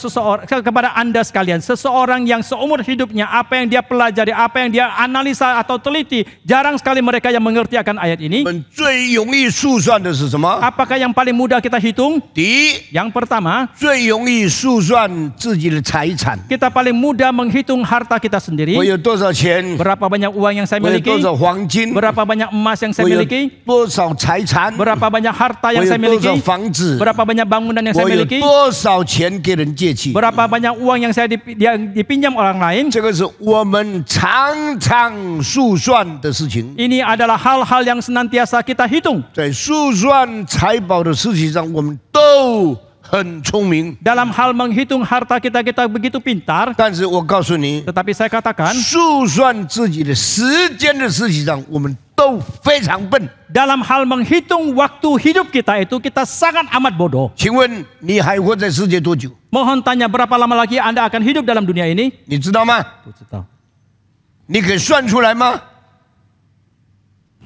kepada Anda sekalian, seseorang yang seumur hidupnya apa yang dia pelajari, apa yang dia analisa atau teliti, jarang sekali mereka yang mengerti akan ayat
我
ini.
们最容易数算的是什么？
Apakah yang paling mudah kita hitung?
第一，
Yang pertama,
最容易数算自己的财产。
kita paling mudah menghitung harta kita sendiri.
我有多少钱？
Berapa banyak uang yang saya
我有
miliki?
多少黄金？
Berapa banyak emas yang
我
saya
有
miliki?
多少财产？
Berapa banyak harta
我
yang
有
saya
多少
miliki?
房子？
Berapa banyak bangunan yang
我
saya
有
miliki?
多少钱给人借去？
Berapa banyak uang yang saya dipinjam orang lain?
这个是我们常常数算的事情。
Ini adalah hal-hal yang senantiasa kita hitung.
在数算财宝的事情上，我们都很聪明。
Dalam hal menghitung harta kita begitu pintar.
但是我告诉你，
Tetapi saya katakan,
数算自己的时间的事情上，我们都都非常笨。
Dalam hal menghitung waktu hidup kita itu kita sangat amat bodoh.
请问你还活在世界多久？
Mohon tanya berapa lama lagi Anda akan hidup dalam dunia ini?
你知道吗？
不知道。
你可以算出来吗？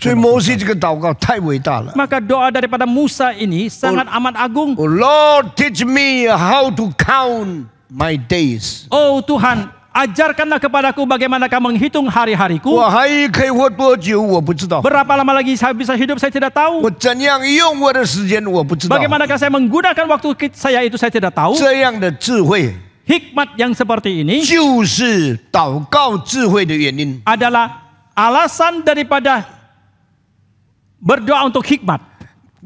所以摩西这个祷告太伟大了。
Maka doa daripada Musa ini sangat amat agung.
Oh Lord, teach me how to count my days.
Oh Tuhan, ajarkanlah kepadaku bagaimana kamu menghitung hari-hariku.
我还可以活多久？我不知道。
Berapa lama lagi saya bisa hidup saya tidak tahu.
我怎样用我的时间？我不知道。
Bagaimanakah saya menggunakan waktu saya itu saya tidak tahu.
这样的智慧
Hikmat yang seperti ini
就是祷告智慧的原因。
adalah alasan daripada berdoa untuk hikmat.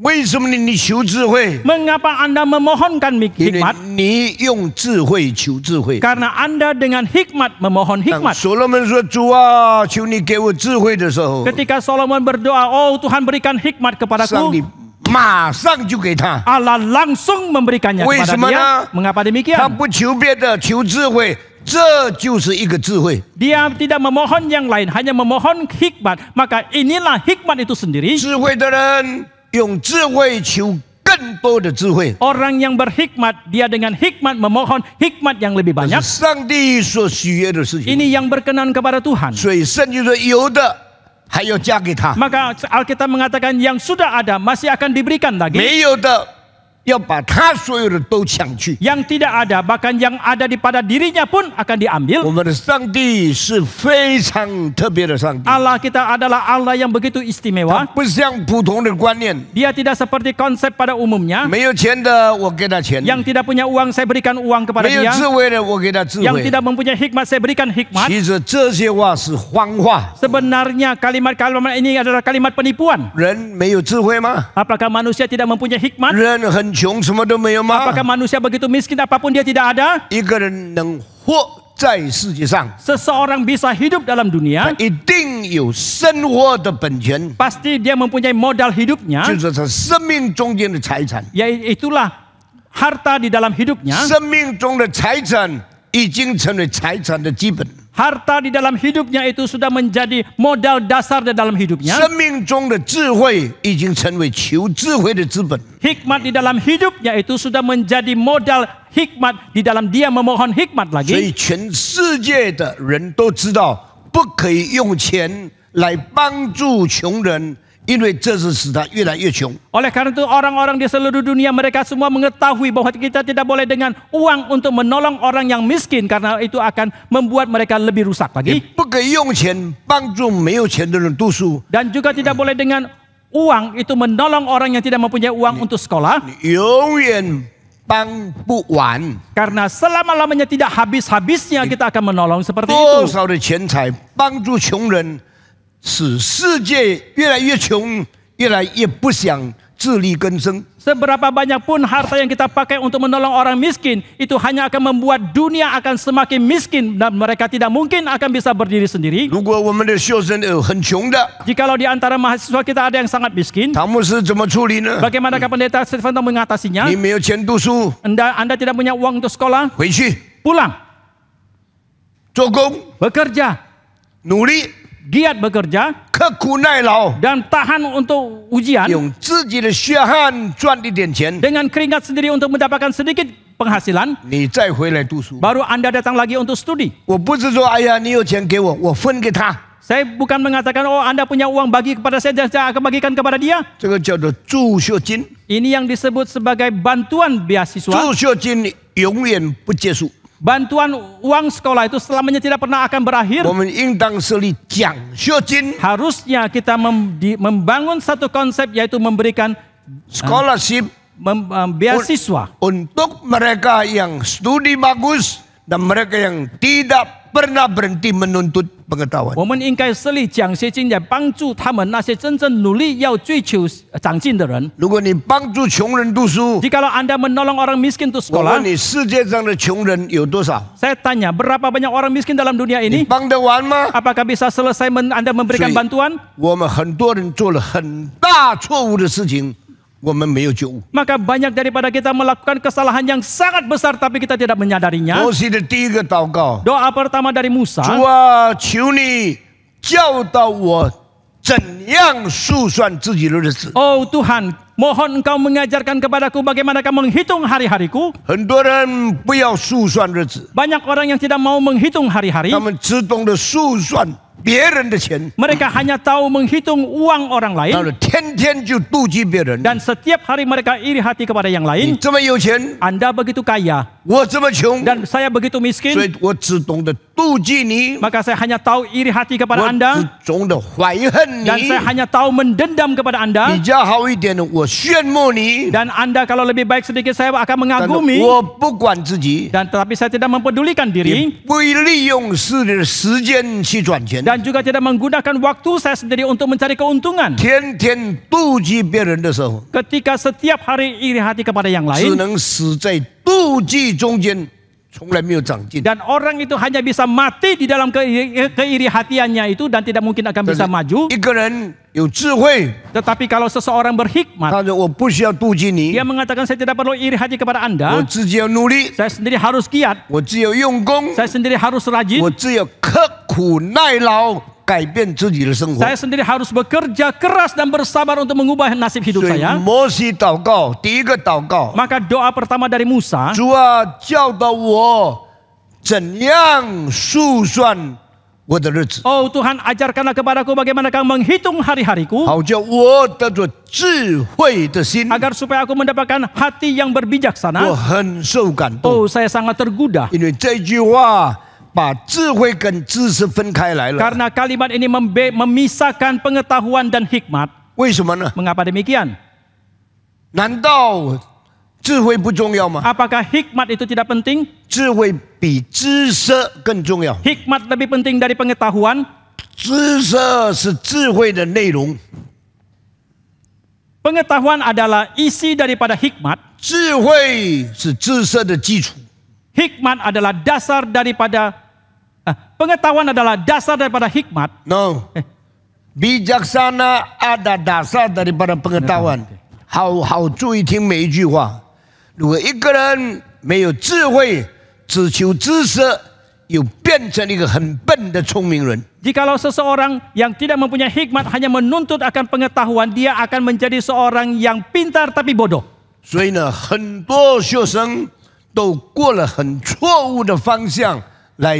为什么你求智慧？
Mengapa Anda memohonkan
因为
hikmat?
你用智慧求智慧。
Karena Anda dengan hikmat memohon
当
hikmat.
所罗门说：“主啊，求你给我智慧”的时候，
Ketika Solomon berdoa, oh Tuhan berikan hikmat
上
kepadaku,
帝马上就给他。
Allah langsung memberikannya kepada
为什么
dia.
呢？
Mengapa
他
demikian?
不求别的，求智慧，这就是一个智慧。
Dia tidak memohon yang lain, hanya memohon hikmat. Maka inilah hikmat itu sendiri.
智慧的人用智慧求更多的智慧，
Orang yang berhikmat, dia dengan hikmat memohon hikmat yang lebih
这
banyak.
是上帝所喜悦的事情。
Ini yang berkenan kepada Tuhan.
所以圣经说，有的还要加给他，
Maka Alkitab mengatakan yang sudah ada masih akan diberikan lagi.
没有的要把他所有的都抢去。
Yang tidak ada, bahkan yang ada di pada dirinya pun akan diambil.
我们的上帝是非常特别的上帝，
Allah kita adalah Allah yang begitu
他
istimewa.
不像普通的观念，
Dia tidak seperti konsep pada umumnya.
没有钱的我给他钱，
Yang tidak punya uang, saya berikan uang kepada
没有
dia.
智慧的我给他智
Yang
慧。
tidak mempunyai hikmat, saya berikan hikmat.
其实这些话是谎话。
Sebenarnya kalimat-kalimat ini adalah kalimat penipuan.
人没有智慧吗？
Apakah manusia tidak mempunyai hikmat?
人很穷，什么都没有吗？
Apakah manusia begitu miskin apapun dia tidak ada?
一个人能活在世界上，
Seseorang bisa hidup dalam
他
dunia,
一定有生活的本钱，
pasti dia mempunyai modal hidupnya,
就是他生命中间的财产。
itulah harta di dalam hidupnya.
生命中的财产已经成为财产的基本，
Harta di dalam hidupnya itu sudah menjadi modal dasar di dalam hidupnya.
生命中的智慧已经成为求智慧的资本。
Hikmat di dalam hidupnya itu sudah menjadi modal hikmat di dalam dia memohon hikmat
所以
lagi.
全世界的人都知道，不可以用钱来帮助穷人，因为这是使他越来越穷。
Oleh karena itu orang-orang di seluruh dunia mereka semua mengetahui bahwa kita tidak boleh dengan uang untuk menolong orang yang miskin karena itu akan membuat mereka lebih rusak
也
lagi.
不可以用钱帮助没有钱的人读书，
Dan juga tidak boleh dengan uang itu menolong orang yang tidak mempunyai uang untuk sekolah
你永远帮不完。
karena selama-lamanya tidak habis-habisnya kita akan menolong seperti
多
itu.
少的钱财帮助穷人，使世界越来越穷，越来越不想自力更生。
Seberapa banyak pun harta yang kita pakai untuk menolong orang miskin, itu hanya akan membuat dunia akan semakin miskin dan mereka tidak mungkin akan bisa berdiri sendiri.
如果我们的学生有很穷的，
Jikalau di antara mahasiswa kita ada yang sangat miskin,
他们是怎么处理呢？
bagaimanakah pendeta Stefano mengatasinya?
你没有钱读书，
Anda tidak punya uang untuk sekolah,
回去
pulang,
做工，
bekerja,
努力，
giat bekerja,
刻苦耐劳，
dan tahan untuk ujian
用自己的血汗赚一点钱，
dengan keringat sendiri untuk mendapatkan sedikit penghasilan,
你再回来读书。
baru Anda datang lagi untuk studi.
我不是说，哎呀，你有钱给我，我分给他，
Saya bukan mengatakan, oh Anda punya uang bagi kepada saya dan saya akan bagikan kepada dia.
这个叫做助学金。
Ini yang disebut sebagai bantuan beasiswa.
助学金永远不结束，
Bantuan uang sekolah itu selamanya tidak pernah akan berakhir.
我们应当设立奖学金
Harusnya kita membangun satu konsep yaitu memberikan（scholarship） beasiswa
untuk mereka yang studi bagus dan mereka yang tidak pernah berhenti menuntut pengetahuan.
我们应该设立奖学金来帮助他们那些真正努力要追求长进的人。
如果你帮助穷人读书，
Jikalau Anda menolong orang miskin untuk
我
sekolah,
问你，世界上的穷人有多少？
saya tanya berapa banyak orang miskin dalam dunia
你
ini?
帮得完吗？
Apakah bisa selesai Anda memberikan
Jadi-
bantuan?
我们很多人做了很大错误的事情，我们没有觉悟。
Maka banyak daripada kita melakukan kesalahan yang sangat besar tapi kita tidak menyadarinya.
摩西的第一个祷告，
Doa pertama dari Musa,
主啊，求你教导我怎样数算自己的日子。
Oh Tuhan, mohon Engkau mengajarkan kepadaku bagaimana Engkau menghitung hari-hariku.
很多人不要数算日子，
Banyak orang yang tidak mau menghitung hari-hari.
他们只懂得数算别人的钱，
Mereka hanya tahu menghitung uang orang
然
lain.
后天天就妒忌别人。
Dan setiap hari mereka iri hati kepada yang
你
lain.
这么有钱，
Anda begitu kaya
我这么穷，
dan saya begitu
所
miskin.
以我只懂得妒忌你，
Maka saya hanya tahu iri hati kepada
我
Anda.
只懂得怀恨
Dan
你。
saya hanya tahu mendendam kepada
比
Anda.
较好一点的，我羡慕你，
Dan Anda kalau lebih baik sedikit saya akan
但是
mengagumi.
我不管自己，
Dan tetapi saya tidak mempedulikan
也
diri.
不利用自己的时间去赚钱，
Dan juga tidak menggunakan waktu saya sendiri untuk mencari keuntungan.
天天妒忌别人的时候，
Ketika setiap hari iri hati kepada yang
只
lain.
能死在妒忌中间，从来没有长进。
Dan orang itu hanya bisa mati di dalam keiri hatiannya itu dan tidak mungkin akan bisa maju.
一个人有智慧，
Tetapi kalau seseorang berhikmat,
他说我不需要妒忌你，
dia mengatakan saya tidak perlu iri hati kepada
我
Anda.
自己要努力，
Saya sendiri harus giat.
我只有用功，
Saya sendiri harus rajin.
我只有刻苦耐劳，改变自己的生活。
Saya sendiri harus bekerja keras dan bersabar untuk mengubah nasib hidup
所以
saya.
摩西祷告，第一个祷告，
Maka doa pertama dari Musa,
主啊，教导我怎样数算我的日子，
Oh Tuhan, ajarkanlah kepadaku bagaimana Kau menghitung hari-hariku,
好叫我得着智慧的心。
agar supaya aku mendapatkan hati yang
我
berbijaksana.
很受感动，
Oh, saya sangat tergoda.
因为这句话把智慧跟知识分开来了。
Karena kalimat ini memisahkan pengetahuan dan hikmat.
为什么呢？
Mengapa demikian?
难道智慧不重要吗？
Apakah hikmat itu tidak penting?
智慧比知识更重要。
Hikmat lebih penting dari pengetahuan.
知识是智慧的内容，
Pengetahuan adalah isi daripada hikmat.
智慧是知识的基础。
Hikmat adalah dasar daripada pengetahuan adalah dasar daripada hikmat.
No, bijaksana ada dasar daripada pengetahuan。好好注意听每一句话。如果一个人没有智慧，只求知识，又变成一个很笨的聪明人。
Jikalau seseorang yang tidak mempunyai hikmat hanya menuntut akan pengetahuan, dia akan menjadi seorang yang pintar tapi bodoh.
所以呢，很多学生都过了很错误的方向来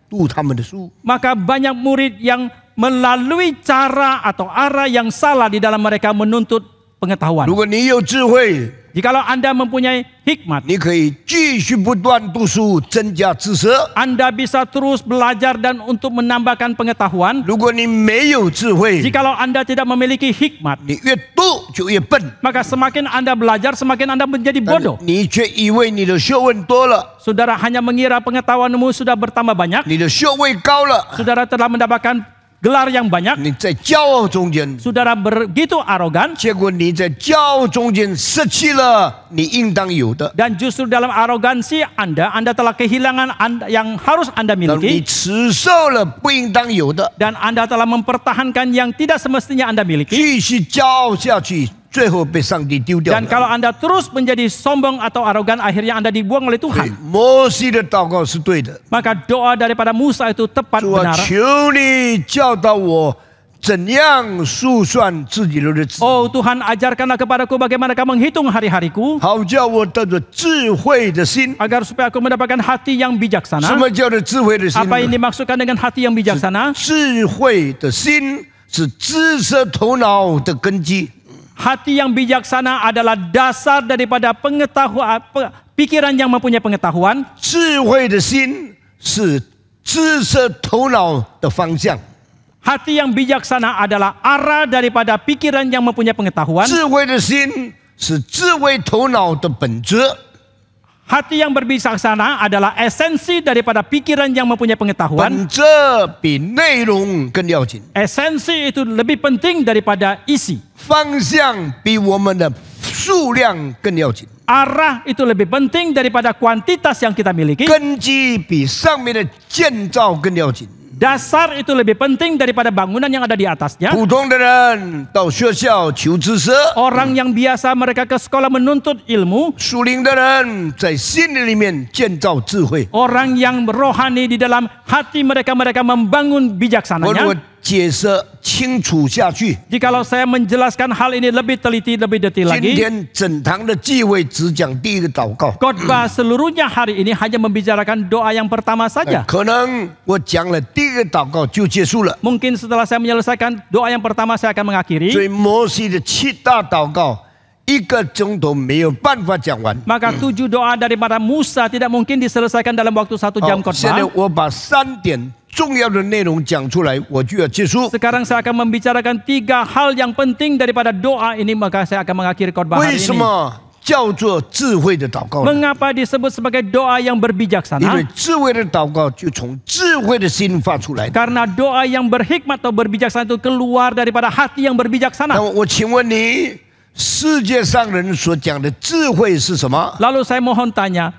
读他们的书。
Maka banyak murid yang melalui cara atau arah yang salah di dalam mereka menuntut pengetahuan.
如果你有智慧，
Jikalau Anda mempunyai hikmat,
你可以继续不断读书，增加知识。
Anda bisa terus belajar dan untuk menambahkan pengetahuan.
如果你没有智慧，
Jikalau Anda tidak memiliki hikmat,
你越读就越笨，
maka semakin Anda belajar, semakin Anda menjadi
但是
bodoh.
你却以为你的学问多了，
Saudara hanya mengira pengetahuanmu sudah bertambah banyak.
你的学位高了，
Saudara telah mendapatkan gelar yang banyak.
你在骄傲中间，
Saudara begitu arogan.
结果你在骄傲中间失去了你应当有的。
Dan justru dalam arogansi Anda telah kehilangan yang harus Anda
当你
miliki.
持受了不应当有的，
Dan Anda telah mempertahankan yang tidak semestinya Anda miliki.
继续骄傲下去，最后被上帝丢掉
Dan kalau
了。
Anda terus menjadi sombong atau arogan, akhirnya Anda dibuang oleh
对
Tuhan.
摩西的祷告是对的。
Maka doa daripada Musa itu tepat
主啊，
benar.
求你教导我怎样数算自己的日子，
Oh Tuhan, ajarkanlah kepadaku bagaimana Kau menghitung hari-hariku,
好叫我得着智慧的心。
agar supaya aku mendapatkan hati yang
什
bijaksana.
么叫做智慧的心
Apa yang
呢？
dimaksudkan dengan hati yang bijaksana?
智慧的心是知识头脑的根基。
Hati yang bijaksana adalah dasar daripada pengetahuan, pikiran yang mempunyai pengetahuan.
智慧的心是知识头脑的方向。
Hati yang bijaksana adalah arah daripada pikiran yang mempunyai pengetahuan.
智慧的心是智慧头脑的本质。
Hati yang berbijaksana adalah esensi daripada pikiran yang mempunyai pengetahuan.
本质比内容更要紧，
Esensi itu lebih penting daripada isi.
方向比我们的数量更要紧，
Arah itu lebih penting daripada kuantitas yang kita miliki.
根基比上面的建造更要紧。
Dasar itu lebih penting daripada bangunan yang ada di atasnya.
普通的人到学校求知识，
Orang yang biasa mereka ke sekolah menuntut ilmu.
属灵的人在心里面建造智慧。
Orang yang rohani di dalam hati mereka membangun
我如
bijaksananya.
果解释清楚下去，
Jikalau saya menjelaskan hal ini lebih teliti, lebih detil
今
lagi,
天整堂的聚会只讲第一个祷告。
khotbah seluruhnya hari ini hanya membicarakan doa yang pertama saja.
可能我讲了第一个祷告就结束了。
Mungkin setelah saya menyelesaikan doa yang pertama saya akan mengakhiri.
所以摩西的7大祷告1个钟头没有办法讲完。
Maka 7 doa daripada Musa tidak mungkin diselesaikan dalam waktu 1 jam
现在
khotbah.
我把3点重要的内容讲出来，我就要结束。
Sekarang saya akan membicarakan 3 hal yang penting daripada doa ini, maka saya akan mengakhiri khotbah
为
hari
什
ini.
么叫做智慧的祷告呢？
Mengapa disebut sebagai doa yang
因为
berbijaksana?
智慧的祷告就从智慧的心发出来的。
Karena doa yang berhikmat atau berbijaksana itu keluar daripada hati yang
那
berbijaksana.
我请问你，世界上人所讲的智慧是什么？
Lalu saya mohon tanya,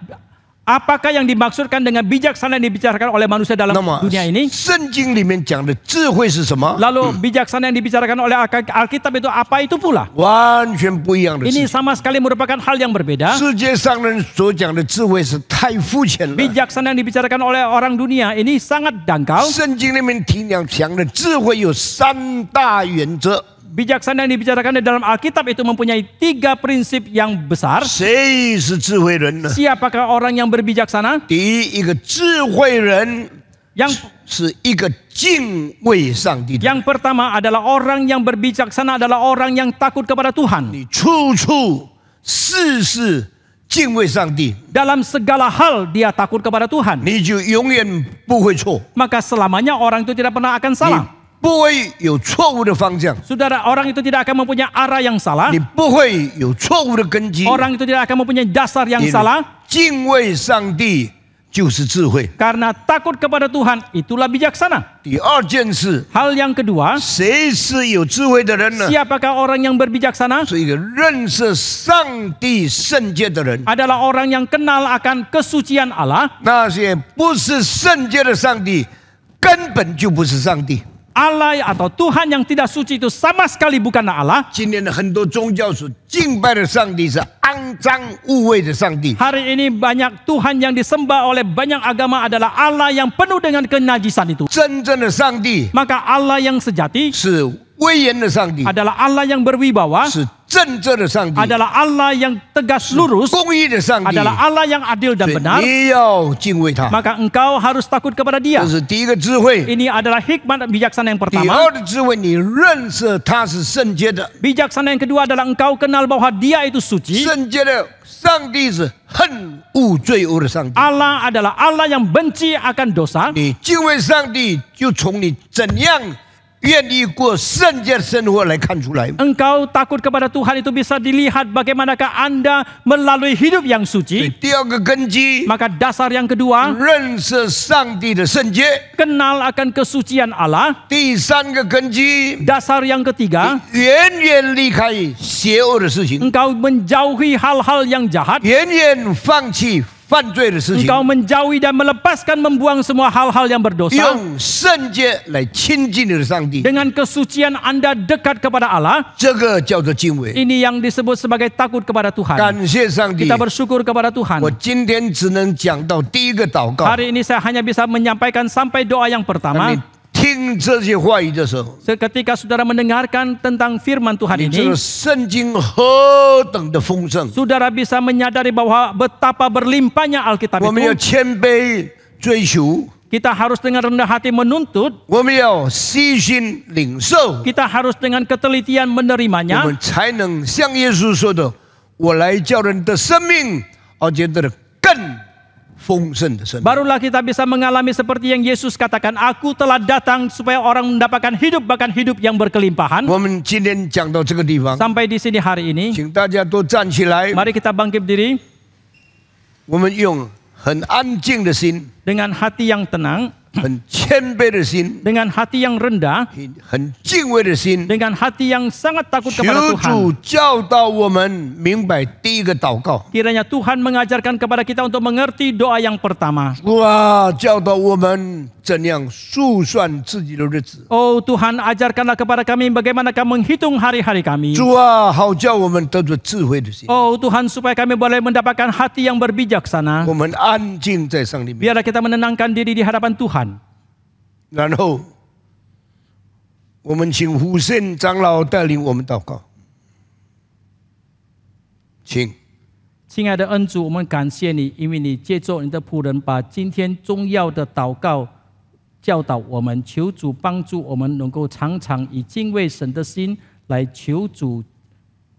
apakah yang dimaksudkan dengan bijaksana yang dibicarakan oleh manusia dalam
那么
dunia ini?
圣经里面讲的智慧是什么？
Lalu bijaksana yang dibicarakan oleh Alkitab itu apa itu pula?
完全不一样的
Ini
事。
sama sekali merupakan hal yang berbeda.
世界上人所讲的智慧是太肤浅了。
Bijaksana yang dibicarakan oleh orang dunia ini sangat dangkal.
圣经里面讲的智慧有3大原则。
Bijaksana yang dibicarakan di dalam Alkitab itu mempunyai 3 prinsip yang besar.
谁是智慧人呢？
Siapakah orang yang berbijaksana?
第一个智慧人
Yang
是一个敬畏上帝的人。
yang pertama adalah orang yang berbijaksana adalah orang yang takut kepada Tuhan.
你处处事事敬畏上帝，
Dalam segala hal dia takut kepada Tuhan.
你就永远不会错，
Maka selamanya orang itu tidak pernah akan
你
salah.
不会有错误的方向，
Saudara, orang itu tidak akan mempunyai arah yang salah.
你不会有错误的根基。
Orang itu tidak akan mempunyai dasar yang
你
salah.
敬畏上帝就是智慧。
Karena takut kepada Tuhan itulah bijaksana.
第二件事，
Hal yang kedua,
谁是有智慧的人呢？
siapakah orang yang berbijaksana?
是一个认识上帝圣洁的人。
Adalah orang yang kenal akan kesucian Allah.
那些不是圣洁的上帝，根本就不是上帝。
Allah atau Tuhan yang tidak suci itu sama sekali bukanlah Allah.
今天的很多宗教所敬拜的上帝是肮脏污秽的上帝。
Hari ini banyak Tuhan yang disembah oleh banyak agama adalah Allah yang penuh dengan kenajisan itu.
真正的上帝
Maka Allah yang sejati
是威严的上帝，
adalah Allah yang berwibawa,
是正直的上帝，
adalah Allah yang tegas lurus,
公义的上帝。
adalah Allah yang adil dan
所以
benar.
你要敬畏他。
Maka engkau harus takut kepada Dia.
这是第一个智慧。
Ini adalah hikmat dan bijaksana yang
第
pertama.
二的智慧，你认识他是圣洁的，
Bijaksana yang kedua adalah engkau kenal bahwa Dia itu suci.
圣洁的上帝是恨恶罪恶的上帝。
Allah adalah Allah yang benci akan dosa.
你敬畏上帝，就从你怎样愿意过圣洁的生活来看出来。
Engkau takut kepada Tuhan itu bisa dilihat bagaimanakah Anda melalui hidup yang
所以
suci.
第二个根基，
Maka dasar yang kedua,
认识上帝的圣洁；
kenal akan kesucian Allah.
第三个根基，
Dasar yang ketiga,
远远离开邪恶的事情，
engkau menjauhi hal-hal yang jahat.
远远放弃犯罪的事情，
Engkau menjauhi dan melepaskan membuang semua hal-hal yang berdosa.
用圣洁来亲近你的上帝，
Dengan kesucian Anda dekat kepada Allah.
这个叫做敬畏。
Ini yang disebut sebagai takut kepada Tuhan.
感谢上帝
Kita，bersyukur kepada Tuhan.
我今天只能讲到第一个祷告。
Hari ini saya hanya bisa menyampaikan sampai doa yang
当
pertama.
你听这些话语的时候，
Ketika saudara mendengarkan tentang firman Tuhan
你知
ini,
道圣经何等的丰盛。
saudara bisa menyadari bahwa betapa berlimpahnya Alkitab
我们要
itu.
谦卑追求，
Kita harus dengan rendah hati menuntut.
我们要细心领受，
Kita harus dengan ketelitian
我
menerimanya.
们才能像耶稣说的：“我来叫人的生命，而且得了更丰盛的生命。”
Barulah kita bisa mengalami seperti yang Yesus katakan, Aku telah datang supaya orang mendapatkan hidup, bahkan hidup yang berkelimpahan.
我们今天讲到这个地方，
Sampai di sini hari ini,
请大家都站起来，
mari kita bangkit diri
我们用很安静的心、
dengan hati yang tenang,
很谦卑的心、
dengan hati yang rendah,
很敬畏的心，
dengan hati yang sangat takut
求
kepada
主
Tuhan.
教导我们明白第一个祷告。
Kiranya Tuhan mengajarkan kepada kita untuk mengerti doa yang pertama.
哇，教导我们怎样数算自己的日子。
Oh Tuhan, ajarkanlah kepada kami bagaimanakah menghitung hari-hari kami.
主啊，好叫我们得着智慧的心。
Oh Tuhan, supaya kami boleh mendapatkan hati yang berbijaksana.
我们安静在上帝面前，
Biarlah kita menenangkan diri di hadapan Tuhan.
然后我们请福圣长老带领我们祷告，请。
亲爱的恩主，我们感谢你，因为你借着你的仆人，把今天重要的祷告教导我们。求主帮助我们，能够常常以敬畏神的心来求主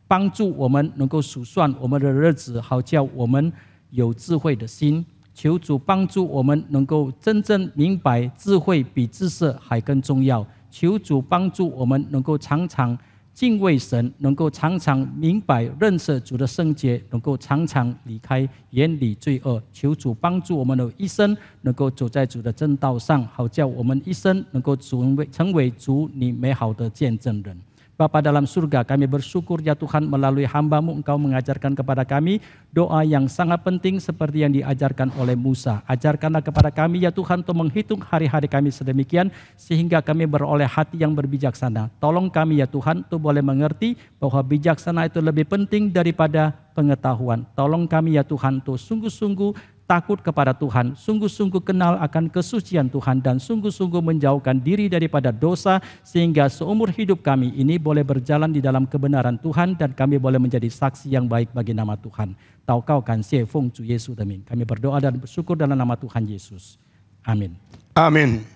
帮助我们，能够数算我们的日子，好叫我们有智慧的心。求主帮助我们，能够真正明白智慧比知识还更重要。求主帮助我们，能够常常敬畏神，能够常常明白认识主的圣洁，能够常常离开远离罪恶。求主帮助我们的一生能够走在主的正道上，好叫我们一生能够成为主你美好的见证人。Bapa dalam surga, kami bersyukur ya Tuhan melalui hamba-Mu Engkau mengajarkan kepada kami doa yang sangat penting seperti yang diajarkan oleh Musa. Ajarkanlah kepada kami ya Tuhan untuk menghitung hari-hari kami sedemikian sehingga kami beroleh hati yang berbijaksana. Tolong kami ya Tuhan untuk boleh mengerti bahwa bijaksana itu lebih penting daripada pengetahuan. Tolong kami ya Tuhan untuk sungguh-sungguh takut kepada Tuhan, sungguh-sungguh kenal akan kesucian Tuhan, dan sungguh-sungguh menjauhkan diri daripada dosa, sehingga seumur hidup kami ini boleh berjalan di dalam kebenaran Tuhan, dan kami boleh menjadi saksi yang baik bagi nama Tuhan. Taukau kan Fung Yesus Kami berdoa dan bersyukur dalam nama Tuhan Yesus. Amin.
Amin.